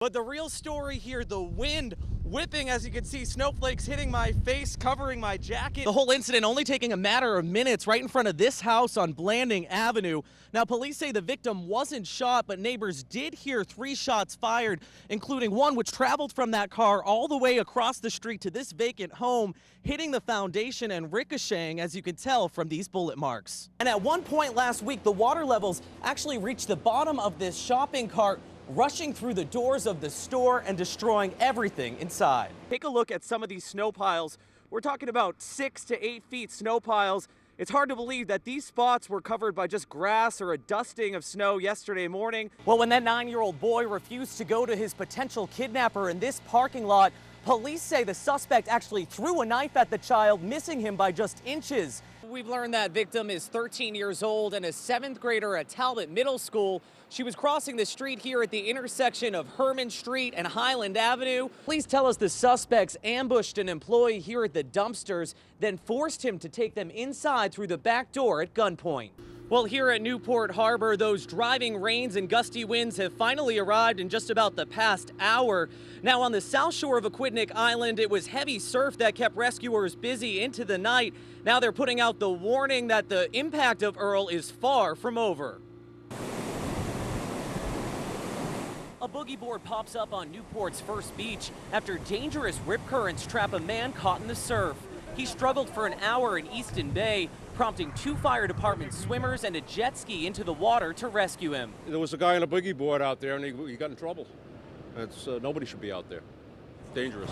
But the real story here, the wind whipping, as you can see, snowflakes hitting my face, covering my jacket. The whole incident only taking a matter of minutes right in front of this house on Blanding Avenue. Now, police say the victim wasn't shot, but neighbors did hear 3 shots fired, including one which traveled from that car all the way across the street to this vacant home, hitting the foundation and ricocheting, as you can tell from these bullet marks. And at one point last week, the water levels actually reached the bottom of this shopping cart, rushing through the doors of the store and destroying everything inside. Take a look at some of these snow piles. We're talking about 6 to 8 feet snow piles. It's hard to believe that these spots were covered by just grass or a dusting of snow yesterday morning. Well, when that 9-year-old boy refused to go to his potential kidnapper in this parking lot, police say the suspect actually threw a knife at the child, missing him by just inches. We've learned that victim is 13 years old and a 7th grader at Talbot Middle School. She was crossing the street here at the intersection of Herman Street and Highland Avenue. Police tell us the suspects ambushed an employee here at the dumpsters, then forced him to take them inside through the back door at gunpoint. Well, here at Newport Harbor, those driving rains and gusty winds have finally arrived in just about the past hour. Now, on the south shore of Aquidneck Island, it was heavy surf that kept rescuers busy into the night. Now they're putting out the warning that the impact of Earl is far from over. A boogie board pops up on Newport's first beach after dangerous rip currents trap a man caught in the surf. He struggled for an hour in Easton Bay, prompting 2 fire department swimmers and a jet ski into the water to rescue him. There was a guy on a boogie board out there and he got in trouble. Nobody should be out there. Dangerous.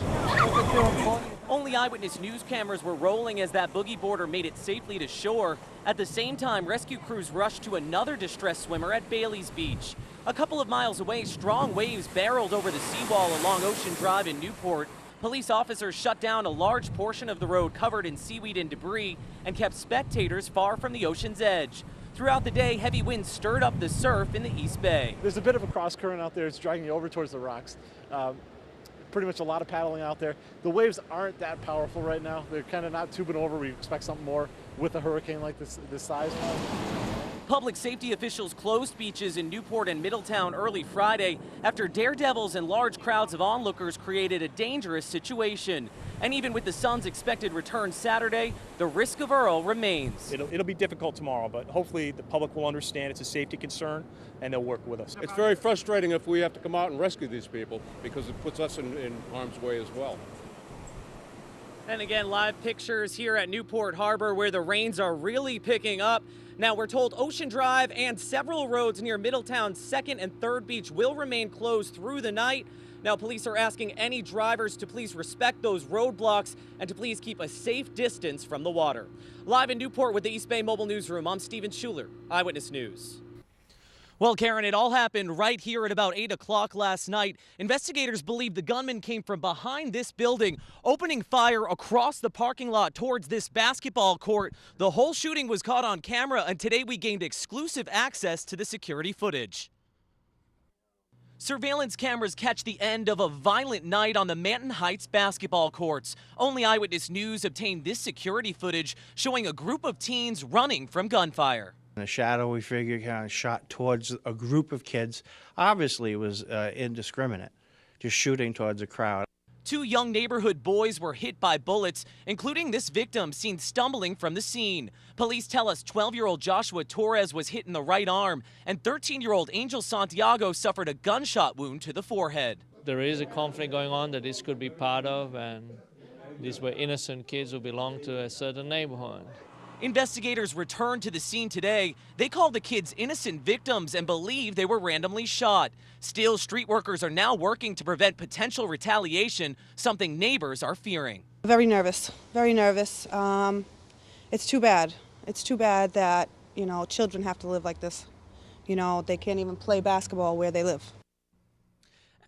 Only eyewitness news cameras were rolling as that boogie boarder made it safely to shore. At the same time, rescue crews rushed to another distressed swimmer at Bailey's Beach. A couple of miles away, strong waves barreled over the seawall along Ocean Drive in Newport. Police officers shut down a large portion of the road covered in seaweed and debris and kept spectators far from the ocean's edge. Throughout the day, heavy winds stirred up the surf in the East Bay. There's a bit of a cross current out there. It's dragging you over towards the rocks. Pretty much a lot of paddling out there. The waves aren't that powerful right now. They're kind of not tubing over. We expect something more with a hurricane like this size. Public safety officials closed beaches in Newport and Middletown early Friday after daredevils and large crowds of onlookers created a dangerous situation. And even with the sun's expected return Saturday, the risk of Earl remains. It'll be difficult tomorrow, but hopefully the public will understand it's a safety concern and they'll work with us. It's very frustrating if we have to come out and rescue these people because it puts us in harm's way as well. And again, live pictures here at Newport Harbor where the rains are really picking up. Now, we're told Ocean Drive and several roads near Middletown's 2nd and 3rd Beach will remain closed through the night. Now, police are asking any drivers to please respect those roadblocks and to please keep a safe distance from the water. Live in Newport with the East Bay Mobile Newsroom, I'm Stephen Schuler, Eyewitness News. Well, Karen, it all happened right here at about 8 o'clock last night. Investigators believe the gunman came from behind this building, opening fire across the parking lot towards this basketball court. The whole shooting was caught on camera, and today we gained exclusive access to the security footage. Surveillance cameras catch the end of a violent night on the Manton Heights basketball courts. Only Eyewitness News obtained this security footage showing a group of teens running from gunfire. In the shadow, we figured kind of shot towards a group of kids. Obviously, it was indiscriminate, just shooting towards a crowd. 2 young neighborhood boys were hit by bullets, including this victim seen stumbling from the scene. Police tell us 12-year-old Joshua Torres was hit in the right arm, and 13-year-old Angel Santiago suffered a gunshot wound to the forehead. There is a conflict going on that this could be part of, and these were innocent kids who belong to a certain neighborhood. Investigators returned to the scene today. They called the kids innocent victims and believe they were randomly shot. Still, street workers are now working to prevent potential retaliation, something neighbors are fearing. Very nervous, very nervous. It's too bad. It's too bad that, children have to live like this. They can't even play basketball where they live.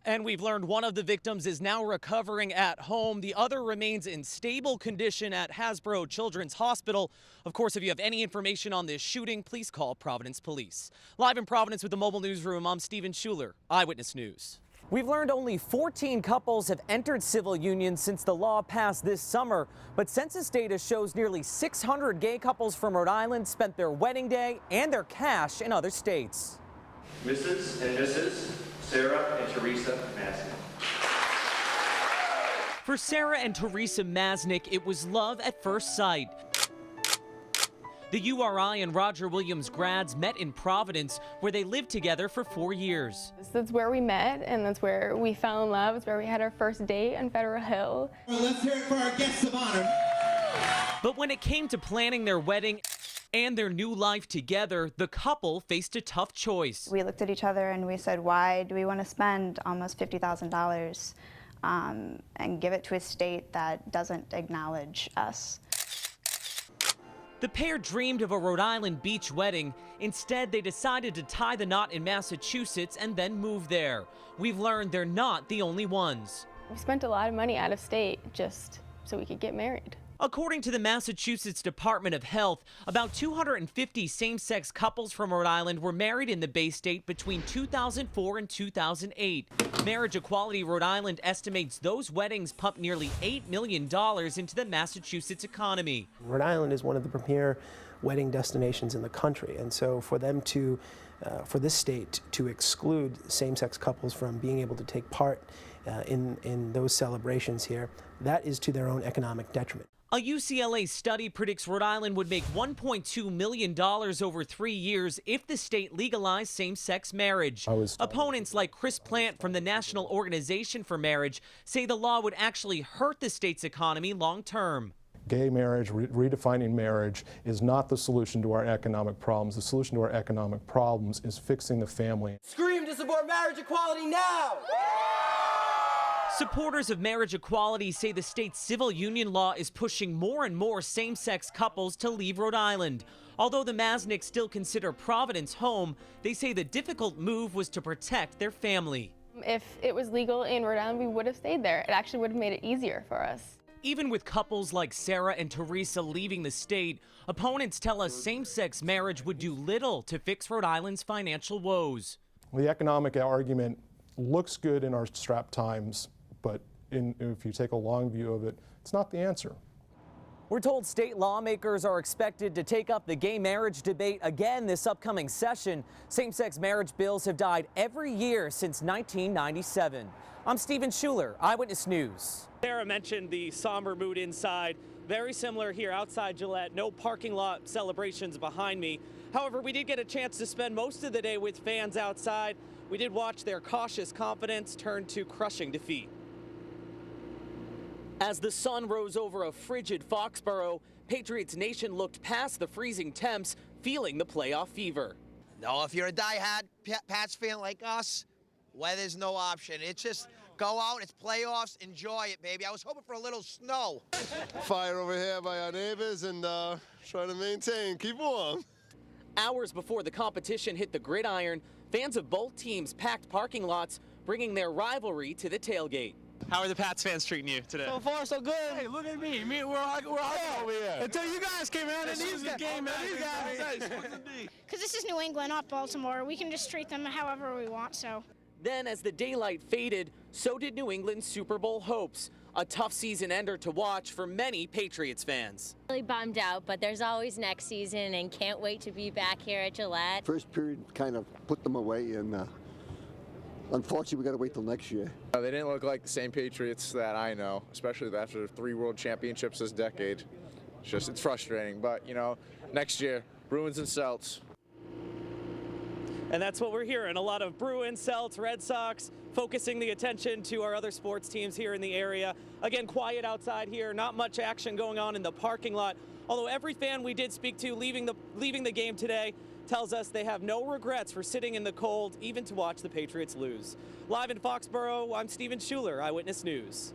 And we've learned one of the victims is now recovering at home. The other remains in stable condition at Hasbro Children's Hospital. Of course, if you have any information on this shooting, please call Providence Police. Live in Providence with the Mobile Newsroom, I'm Stephen Schuler, Eyewitness News. We've learned only 14 couples have entered civil unions since the law passed this summer. But census data shows nearly 600 gay couples from Rhode Island spent their wedding day and their cash in other states. Mrs. and Mrs. Sarah and Teresa Masson. For Sarah and Teresa Masnick, it was love at first sight. The URI and Roger Williams grads met in Providence, where they lived together for 4 years. That's where we met, and that's where we fell in love. It's where we had our first date on Federal Hill. Well, let's hear it for our guests of honor. But when it came to planning their wedding and their new life together, the couple faced a tough choice. We looked at each other and we said, why do we want to spend almost $50,000 and give it to a state that doesn't acknowledge us? The pair dreamed of a Rhode Island beach wedding. Instead, they decided to tie the knot in Massachusetts and then move there. We've learned they're not the only ones. We spent a lot of money out of state just so we could get married. According to the Massachusetts Department of Health, about 250 same-sex couples from Rhode Island were married in the Bay State between 2004 and 2008. Marriage Equality Rhode Island estimates those weddings pumped nearly $8 million into the Massachusetts economy. Rhode Island is one of the premier wedding destinations in the country, and so for them to, for this state to exclude same-sex couples from being able to take part in those celebrations here, that is to their own economic detriment. A UCLA study predicts Rhode Island would make $1.2 million over 3 years if the state legalized same-sex marriage. Opponents like Chris Plant from the National Organization for Marriage say the law would actually hurt the state's economy long-term. Gay marriage, redefining marriage, is not the solution to our economic problems. The solution to our economic problems is fixing the family. Scream to support marriage equality now! Supporters of marriage equality say the state's civil union law is pushing more and more same-sex couples to leave Rhode Island. Although the Masnicks still consider Providence home, they say the difficult move was to protect their family. If it was legal in Rhode Island, we would have stayed there. It actually would have made it easier for us. Even with couples like Sarah and Teresa leaving the state, opponents tell us same-sex marriage would do little to fix Rhode Island's financial woes. The economic argument looks good in our strapped times, but if you take a long view of it, it's not the answer. We're told state lawmakers are expected to take up the gay marriage debate again this upcoming session. Same-sex marriage bills have died every year since 1997. I'm Stephen Schuler, Eyewitness News. Sarah mentioned the somber mood inside. Very similar here outside Gillette. No parking lot celebrations behind me. However, we did get a chance to spend most of the day with fans outside. We did watch their cautious confidence turn to crushing defeat. As the sun rose over a frigid Foxborough, Patriots Nation looked past the freezing temps, feeling the playoff fever. No, if you're a die-hard Pats fan like us, weather's no option. It's just go out, it's playoffs, enjoy it, baby. I was hoping for a little snow. Fire over here by our neighbors and try to maintain, keep warm. Hours before the competition hit the gridiron, fans of both teams packed parking lots, bringing their rivalry to the tailgate. How are the Pats fans treating you today? So far, so good. Hey, look at me. We're all over here. Until you guys came out and these guys. Because this is New England, not Baltimore. We can just treat them however we want, so. Then, as the daylight faded, so did New England's Super Bowl hopes. A tough season ender to watch for many Patriots fans. Really bummed out, but there's always next season and can't wait to be back here at Gillette. First period kind of put them away, and unfortunately we got to wait till next year. They didn't look like the same Patriots that I know, especially after 3 world championships this decade. It's frustrating, but next year, Bruins and Celts. And that's what we're hearing. A lot of Bruins, Celts, Red Sox, focusing the attention to our other sports teams here in the area. Again, quiet outside here, not much action going on in the parking lot. Although every fan we did speak to leaving the game today tells us they have no regrets for sitting in the cold, even to watch the Patriots lose. Live in Foxborough, I'm Stephen Schuler, Eyewitness News.